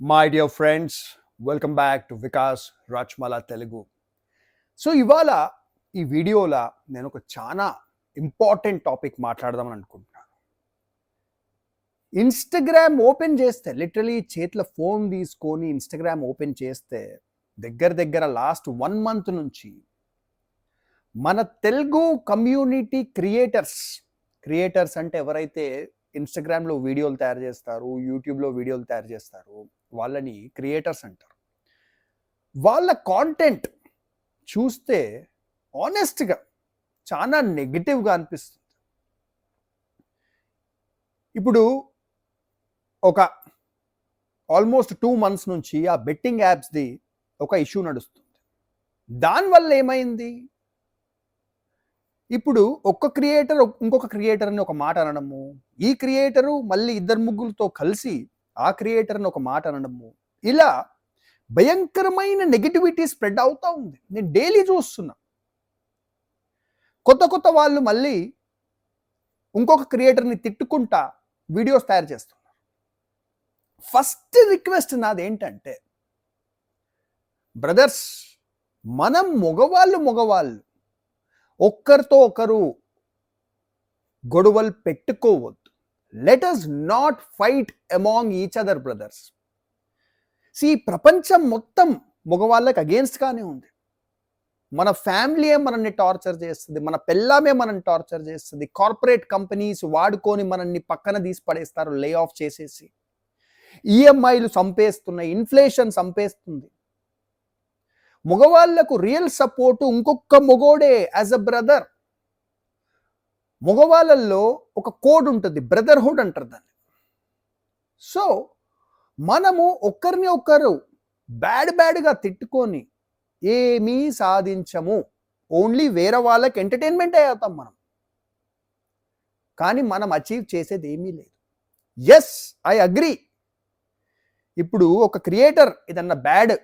My dear friends, welcome back to Vikas Rachmala Telugu. So ఇవాళ ఈ వీడియోలో నేను ఒక చాలా ఇంపార్టెంట్ టాపిక్ మాట్లాడదామని అనుకుంటున్నాను. ఇన్స్టాగ్రామ్ ఓపెన్ చేస్తే లిటరలీ చేతిలో ఫోన్ తీసుకొని ఇన్స్టాగ్రామ్ ఓపెన్ చేస్తే దగ్గర లాస్ట్ 1 మంత్ నుంచి మన తెలుగు కమ్యూనిటీ క్రియేటర్స్ అంటే ఎవరైతే ఇన్స్టాగ్రామ్లో వీడియోలు తయారు చేస్తారు, యూట్యూబ్లో వీడియోలు తయారు చేస్తారు, వాళ్ళని క్రియేటర్స్ అంటారు. వాళ్ళ కాంటెంట్ చూస్తే ఆనెస్ట్గా చాలా నెగిటివ్గా అనిపిస్తుంది. ఇప్పుడు ఒక ఆల్మోస్ట్ 2 months నుంచి ఆ బెట్టింగ్ యాప్స్ది ఒక ఇష్యూ నడుస్తుంది. దానివల్ల ఏమైంది? ఇప్పుడు ఒక్క క్రియేటర్ ఇంకొక క్రియేటర్ని ఒక మాట అనడము, ఈ క్రియేటరు మళ్ళీ 2-3 కలిసి ఆ క్రియేటర్ని ఒక మాట అనడము, ఇలా భయంకరమైన నెగిటివిటీ స్ప్రెడ్ అవుతూ ఉంది. నేను డైలీ చూస్తున్నా. కొత్త వాళ్ళు మళ్ళీ ఇంకొక క్రియేటర్ని తిట్టుకుంటా వీడియోస్ తయారు చేస్తున్నారు. ఫస్ట్ రిక్వెస్ట్ నాది ఏంటంటే, బ్రదర్స్, మనం మగవాళ్ళు ఒక్కరితో ఒకరు గొడవలు పెట్టుకోవద్దు. Let us not fight among each other brothers. ప్రపంచం మొత్తం మగవాళ్ళకి అగేన్స్ట్గానే ఉంది. మన ఫ్యామిలీ మనల్ని టార్చర్ చేస్తుంది, మన పెళ్ళామే మనల్ని టార్చర్ చేస్తుంది, కార్పొరేట్ కంపెనీస్ వాడుకొని మనల్ని పక్కన తీసి పడేస్తారు, లే ఆఫ్ చేసేసి. ఈఎంఐలు చంపేస్తున్నాయి, ఇన్ఫ్లేషన్ చంపేస్తుంది. మగవాళ్లకు రియల్ సపోర్ట్ ఇంకొక మొగోడే యాజ్ అ బ్రదర్. మగవాళ్ళల్లో ఒక కోడ్ ఉంటుంది, బ్రదర్హుడ్ అంటారు దాన్ని. సో మనము ఒకరిని ఒకరు బ్యాడ్గా తిట్టుకొని ఏమీ సాధించము. ఓన్లీ వేరే వాళ్ళకి ఎంటర్టైన్మెంట్ అవుతాం మనం, కానీ మనం అచీవ్ చేసేది ఏమీ లేదు. Yes, I agree. ఇప్పుడు ఒక క్రియేటర్ ఏదన్నా బ్యాడ్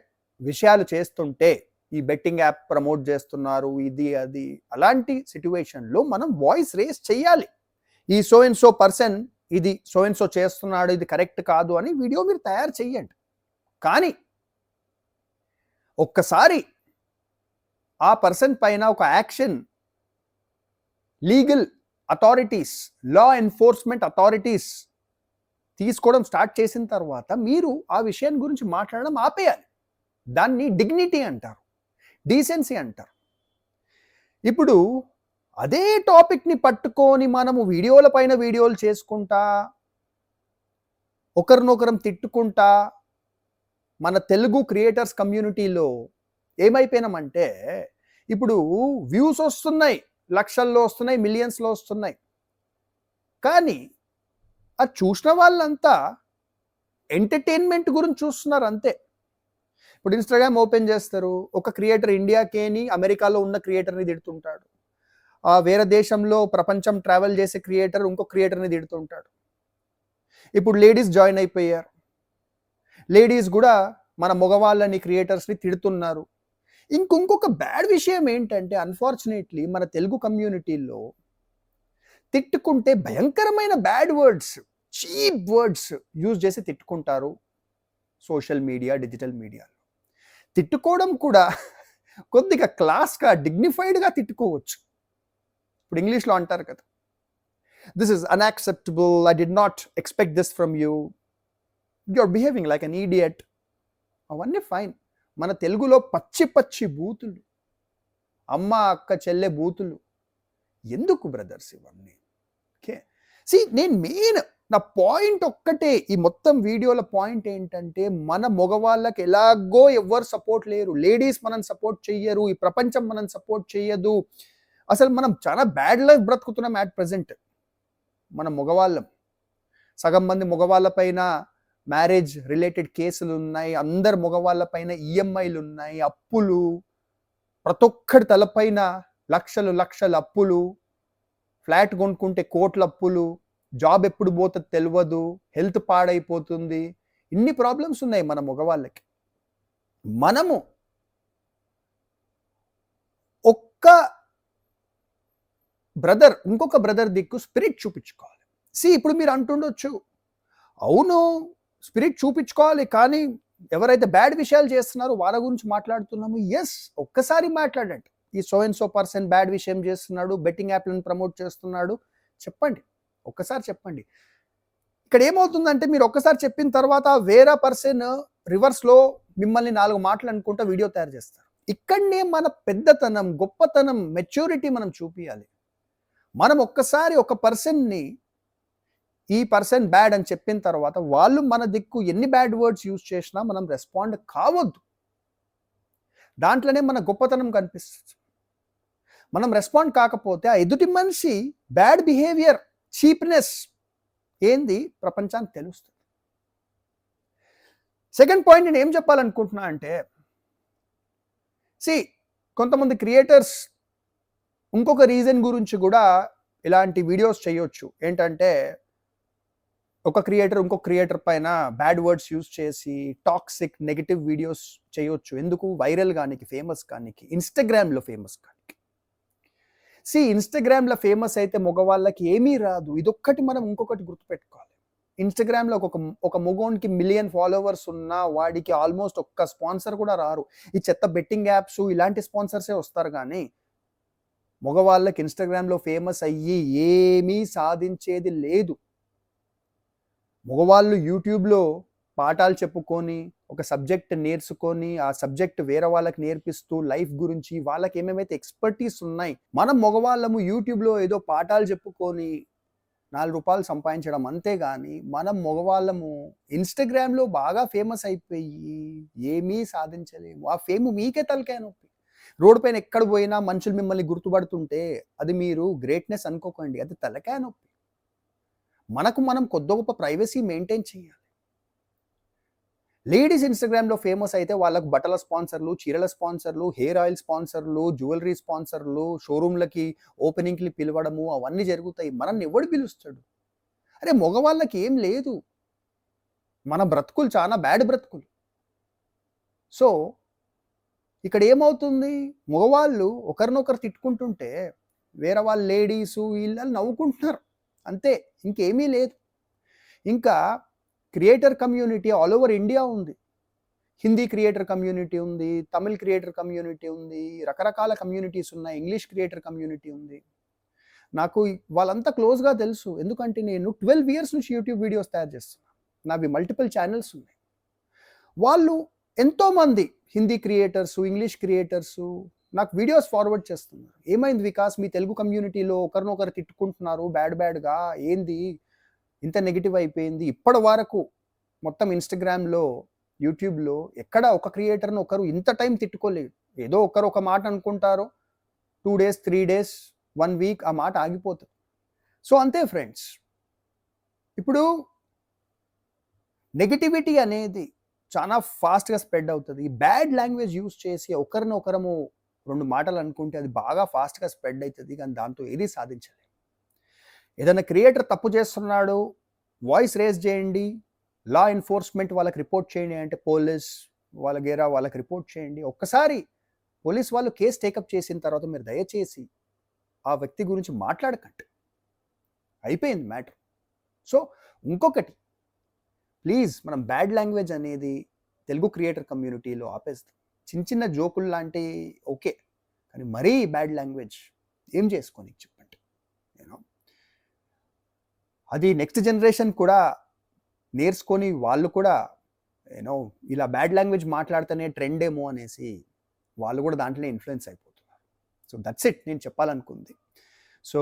విషయాలు చేస్తుంటే, ఈ బెట్టింగ్ యాప్ ప్రమోట్ చేస్తున్నారు, ఇది అది, అలాంటి సిచ్యువేషన్లో మనం వాయిస్ రేస్ చేయాలి. ఈ సో అండ్ సో పర్సన్ ఇది సో అండ్ సో చేస్తున్నాడు, ఇది కరెక్ట్ కాదు అని వీడియో మీరు తయారు చేయండి. కానీ ఒక్కసారి ఆ పర్సన్ పైన ఒక action legal authorities, law enforcement authorities తీసుకోవడం స్టార్ట్ చేసిన తర్వాత మీరు ఆ విషయం గురించి మాట్లాడడం ఆపేయాలి. దాన్ని డిగ్నిటీ అంటారు, డీసెన్సీ అంటారు. ఇప్పుడు అదే టాపిక్ని పట్టుకొని మనము వీడియోల పైన వీడియోలు చేసుకుంటా, ఒకరినొకరం తిట్టుకుంటా, మన తెలుగు క్రియేటర్స్ కమ్యూనిటీలో ఏమైపోయినామంటే, ఇప్పుడు వ్యూస్ వస్తున్నాయి, లక్షల్లో వస్తున్నాయి, మిలియన్స్లో వస్తున్నాయి, కానీ అది చూసిన వాళ్ళంతా ఎంటర్టైన్మెంట్ గురించి చూస్తున్నారు అంతే. ఇప్పుడు ఇన్స్టాగ్రామ్ ఓపెన్ చేస్తారు, ఒక క్రియేటర్ ఇండియాకేని అమెరికాలో ఉన్న క్రియేటర్ని తిడుతుంటాడు, వేరే దేశంలో ప్రపంచం ట్రావెల్ చేసే క్రియేటర్ ఇంకో క్రియేటర్ని తిడుతుంటాడు. ఇప్పుడు లేడీస్ జాయిన్ అయిపోయారు, లేడీస్ కూడా మన మగవాళ్ళని క్రియేటర్స్ని తిడుతున్నారు. ఇంకొక బ్యాడ్ విషయం ఏంటంటే, అన్ఫార్చునేట్లీ మన తెలుగు కమ్యూనిటీలో తిట్టుకుంటే భయంకరమైన bad words, cheap words use చేసి తిట్టుకుంటారు. సోషల్ మీడియా, డిజిటల్ మీడియాలో తిట్టుకోవడం కూడా కొద్దిగా క్లాస్గా, డిగ్నిఫైడ్గా తిట్టుకోవచ్చు. ఇప్పుడు ఇంగ్లీష్లో అంటారు కదా, this is unacceptable, I did not expect this from you, you are behaving like an idiot. అవన్నీ ఫైన్. మన తెలుగులో పచ్చి బూతులు, అమ్మ అక్క చెల్లె బూతులు ఎందుకు బ్రదర్స్ ఇవన్నీ? ఓకే, నేను మెయిన్ నా పాయింట్ ఒక్కటే, ఈ మొత్తం వీడియోల పాయింట్ ఏంటంటే, మన మగవాళ్ళకి ఎలాగో ఎవ్వరు సపోర్ట్ లేరు, లేడీస్ మనం సపోర్ట్ చెయ్యరు, ఈ ప్రపంచం మనం సపోర్ట్ చెయ్యదు. అసలు మనం చాలా బ్యాడ్ లైఫ్ బ్రతుకుతున్నాం యాట్ ప్రజెంట్. మన మగవాళ్ళం, సగం మంది మగవాళ్ళ పైన మ్యారేజ్ రిలేటెడ్ కేసులు ఉన్నాయి, అందరు మగవాళ్ళ పైన ఈఎంఐలు ఉన్నాయి, అప్పులు, ప్రతి ఒక్కడి తలపైన లక్షలు అప్పులు, ఫ్లాట్ కొనుక్కుంటే కోట్ల అప్పులు, జాబ్ ఎప్పుడు పోతుంది తెలియదు, హెల్త్ పాడైపోతుంది, ఇన్ని ప్రాబ్లమ్స్ ఉన్నాయి మన మగవాళ్ళకి. మనము ఒక్క బ్రదర్ ఇంకొక బ్రదర్ దిక్కు స్పిరిట్ చూపించుకోవాలి. ఇప్పుడు మీరు అంటుండొచ్చు, అవును స్పిరిట్ చూపించుకోవాలి, కానీ ఎవరైతే బ్యాడ్ విషయాలు చేస్తున్నారో వాళ్ళ గురించి మాట్లాడుతున్నాము. ఎస్, ఒక్కసారి మాట్లాడండి. ఈ so and so person bad విషయం చేస్తున్నాడు, బెట్టింగ్ యాప్లను ప్రమోట్ చేస్తున్నాడు, చెప్పండి, ఒక్కసారి చెప్పండి. ఇక్కడ ఏమవుతుందంటే మీరు ఒక్కసారి చెప్పిన తర్వాత వేరే పర్సన్ రివర్స్లో మిమ్మల్ని 4 మాటలు అనుకుంటా వీడియో తయారు చేస్తారు. ఇక్కడనే మన పెద్దతనం, గొప్పతనం, మెచ్యూరిటీ మనం చూపించాలి. మనం ఒక్కసారి ఒక పర్సన్ని ఈ పర్సన్ బ్యాడ్ అని చెప్పిన తర్వాత వాళ్ళు మన దిక్కు ఎన్ని బ్యాడ్ వర్డ్స్ యూజ్ చేసినా మనం రెస్పాండ్ కావద్దు. దాంట్లోనే మన గొప్పతనం కనిపిస్తుంది. మనం రెస్పాండ్ కాకపోతే ఆ ఎదుటి మనిషి బ్యాడ్ బిహేవియర్, చీప్నెస్ ఏంది ప్రపంచానికి తెలుస్తుంది. సెకండ్ పాయింట్ నేను ఏం చెప్పాలనుకుంటున్నా అంటే, కొంతమంది క్రియేటర్స్ ఇంకొక రీజన్ గురించి కూడా ఇలాంటి వీడియోస్ చేయొచ్చు. ఏంటంటే ఒక క్రియేటర్ ఇంకొక క్రియేటర్ పైన బ్యాడ్ వర్డ్స్ యూజ్ చేసి టాక్సిక్ నెగటివ్ వీడియోస్ చేయొచ్చు. ఎందుకు? వైరల్ కానికి, ఫేమస్ కానికి, ఇన్స్టాగ్రామ్లో ఫేమస్ కానికి. ఇన్స్టాగ్రామ్లో ఫేమస్ అయితే మగవాళ్ళకి ఏమీ రాదు. ఇదొక్కటి మనం ఇంకొకటి గుర్తుపెట్టుకోవాలి. ఇన్స్టాగ్రామ్లో ఒక మగోనికి 1 మిలియన్ ఫాలోవర్స్ ఉన్నా వాడికి ఆల్మోస్ట్ ఒక్క స్పాన్సర్ కూడా రారు. ఈ చెత్త బెట్టింగ్ యాప్స్ ఇలాంటి స్పాన్సర్సే వస్తారు, కానీ మగవాళ్ళకి ఇన్స్టాగ్రామ్లో ఫేమస్ అయ్యి ఏమీ సాధించేది లేదు. మగవాళ్ళు యూట్యూబ్లో పాఠాలు చెప్పుకొని ఒక సబ్జెక్ట్ నేర్చుకొని ఆ సబ్జెక్ట్ వేరే వాళ్ళకి నేర్పిస్తూ లైఫ్ గురించి వాళ్ళకి ఏమేమైతే ఎక్స్పర్టీస్ ఉన్నాయి, మనం మగవాళ్ళము యూట్యూబ్లో ఏదో పాఠాలు చెప్పుకొని 4 రూపాయలు సంపాదించడం అంతేగాని మనం మగవాళ్ళము ఇన్స్టాగ్రామ్లో బాగా ఫేమస్ అయిపోయి ఏమీ సాధించలేము. ఆ ఫేమ్ మీకే తలకాయ నొప్పి. రోడ్డు పైన ఎక్కడ పోయినా మనుషులు మిమ్మల్ని గుర్తుపడుతుంటే అది మీరు గ్రేట్నెస్ అనుకోకండి, అది తలకాయ నొప్పి. మనకు మనం కొద్ది గొప్ప ప్రైవసీ మెయింటైన్ చేయాలి. లేడీస్ ఇన్స్టాగ్రామ్లో ఫేమస్ అయితే వాళ్ళకు బట్టల స్పాన్సర్లు, చీరల స్పాన్సర్లు, హెయిర్ ఆయిల్ స్పాన్సర్లు, జ్యువెలరీ స్పాన్సర్లు, షోరూమ్లకి ఓపెనింగ్కి పిలవడము అవన్నీ జరుగుతాయి. మనల్ని ఎవడు పిలుస్తాడు? అరే మగవాళ్ళకి ఏం లేదు, మన బ్రతుకులు చాలా బ్యాడ్ బ్రతుకులు. సో ఇక్కడ ఏమవుతుంది, మగవాళ్ళు ఒకరినొకరు తిట్టుకుంటుంటే వేరే వాళ్ళ లేడీసు వీళ్ళు నవ్వుకుంటున్నారు అంతే, ఇంకేమీ లేదు. ఇంకా creator community all over India ఉంది. హిందీ క్రియేటర్ కమ్యూనిటీ ఉంది, తమిళ్ క్రియేటర్ కమ్యూనిటీ ఉంది, రకరకాల కమ్యూనిటీస్ ఉన్నాయి, ఇంగ్లీష్ క్రియేటర్ కమ్యూనిటీ ఉంది. నాకు వాళ్ళంతా క్లోజ్గా తెలుసు, ఎందుకంటే నేను 12 ఇయర్స్ నుంచి యూట్యూబ్ వీడియోస్ తయారు చేస్తున్నాను. నావి మల్టిపుల్ ఛానల్స్ ఉన్నాయి. వాళ్ళు ఎంతోమంది హిందీ క్రియేటర్సు, ఇంగ్లీష్ క్రియేటర్సు నాకు వీడియోస్ ఫార్వర్డ్ చేస్తున్నారు. ఏమైంది వికాస్, మీ తెలుగు కమ్యూనిటీలో ఒకరినొకరు తిట్టుకుంటున్నారు బ్యాడ్గా, ఏంది ఇంత నెగిటివ్ అయిపోయింది? ఇప్పటి వరకు మొత్తం ఇన్స్టాగ్రామ్లో, యూట్యూబ్లో ఎక్కడ ఒక క్రియేటర్ని ఒకరు ఇంత టైం తిట్టుకోలేదు. ఏదో ఒకరు ఒక మాట అనుకుంటారు, 2 days 3 days 1 week ఆ మాట ఆగిపోతుంది. సో అంతే ఫ్రెండ్స్, ఇప్పుడు నెగిటివిటీ అనేది చాలా ఫాస్ట్గా స్ప్రెడ్ అవుతుంది. బ్యాడ్ లాంగ్వేజ్ యూజ్ చేసి ఒకరినొకరము 2 మాటలు అనుకుంటే అది బాగా ఫాస్ట్గా స్ప్రెడ్ అవుతుంది, కానీ దాంతో ఏది సాధించలేదు. ఏదైనా క్రియేటర్ తప్పు చేస్తున్నాడు, వాయిస్ రేజ్ చేయండి, లా ఎన్ఫోర్స్మెంట్ వాళ్ళకి రిపోర్ట్ చేయండి, అంటే పోలీస్ వాళ్ళకి రిపోర్ట్ చేయండి. ఒక్కసారి పోలీస్ వాళ్ళు కేసు టేకప్ చేసిన తర్వాత మీరు దయచేసి ఆ వ్యక్తి గురించి మాట్లాడకండి, అయిపోయింది మ్యాటర్. సో ఇంకొకటి, ప్లీజ్ మనం బ్యాడ్ లాంగ్వేజ్ అనేది తెలుగు క్రియేటర్ కమ్యూనిటీలో ఆపేస్తాం. చిన్న జోకులు లాంటి ఓకే, కానీ మరీ బ్యాడ్ లాంగ్వేజ్ ఏం చేసుకొని చెప్పండి. అది నెక్స్ట్ జనరేషన్ కూడా నేర్చుకొని వాళ్ళు కూడా ఇలా బ్యాడ్ లాంగ్వేజ్ మాట్లాడితేనే ట్రెండ్ ఏమో అనేసి వాళ్ళు కూడా దాంట్లోనే ఇన్ఫ్లుయెన్స్ అయిపోతున్నారు. సో దట్స్ ఇట్ నేను చెప్పాలనుకుంది. So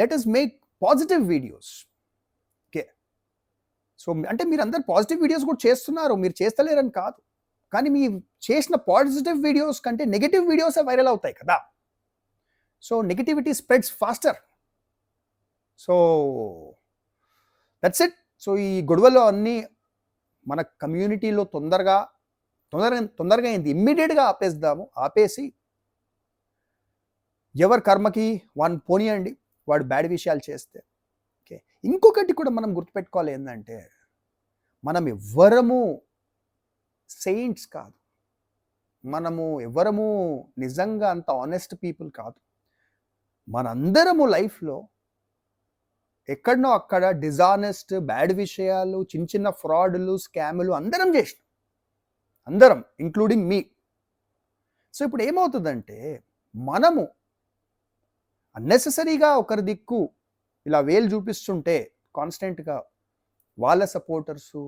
let us make positive videos. Okay, so అంటే మీరు అందరు పాజిటివ్ వీడియోస్ కూడా చేస్తున్నారు, మీరు చేస్తలేరని కాదు, కానీ మీ చేసిన పాజిటివ్ వీడియోస్ కంటే నెగిటివ్ వీడియోసే వైరల్ అవుతాయి కదా. So negativity spreads faster. So that's it. So ఈ గొడవలు అన్నీ మన కమ్యూనిటీలో తొందరగా అయింది, ఇమ్మీడియట్గా ఆపేద్దాము. ఆపేసి ఎవరి కర్మకి వాడిని పోనీయండి, వాడు బ్యాడ్ విషయాలు చేస్తే. ఓకే, ఇంకొకటి కూడా మనం గుర్తుపెట్టుకోవాలి ఏంటంటే, మనం ఎవ్వరము సెయింట్స్ కాదు, మనము ఎవరము నిజంగా అంత ఆనెస్ట్ పీపుల్ కాదు. మనందరము లైఫ్లో ఎక్కడనో అక్కడ డిజానెస్ట్, బ్యాడ్ విషయాలు, చిన్న చిన్న ఫ్రాడ్‌లు, స్కామ్‌లు అందరం చేసినాం. అందరం ఇంక్లూడింగ్ మీ. సో, ఇప్పుడు ఏమవుతుందంటే, మనము అన్నెసెసరీగా ఒకరి దిక్కు ఇలా వేలు చూపిస్తుంటే కాన్స్టెంట్‌గా వాళ్ళ సపోర్టర్సు,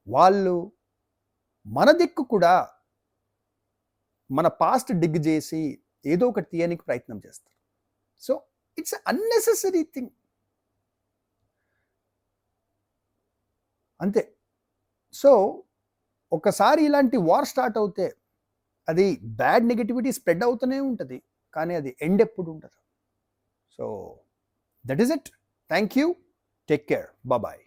వాళ్ళు మన దిక్కు కూడా మన పాస్ట్ డిగ్ చేసి ఏదో ఒకటి తీయనికి ప్రయత్నం చేస్తారు. So, it's unnecessary thing. అంతే. సో, ఒకసారి ఇలాంటి వార్ స్టార్ట్ అవుతే అది బ్యాడ్ నెగటివిటీ స్ప్రెడ్ అవుతూనే ఉంటది. కానీ అది ఎండ్ ఎప్పుడు ఉండదు. So, that is it. Thank you. Take care. Bye.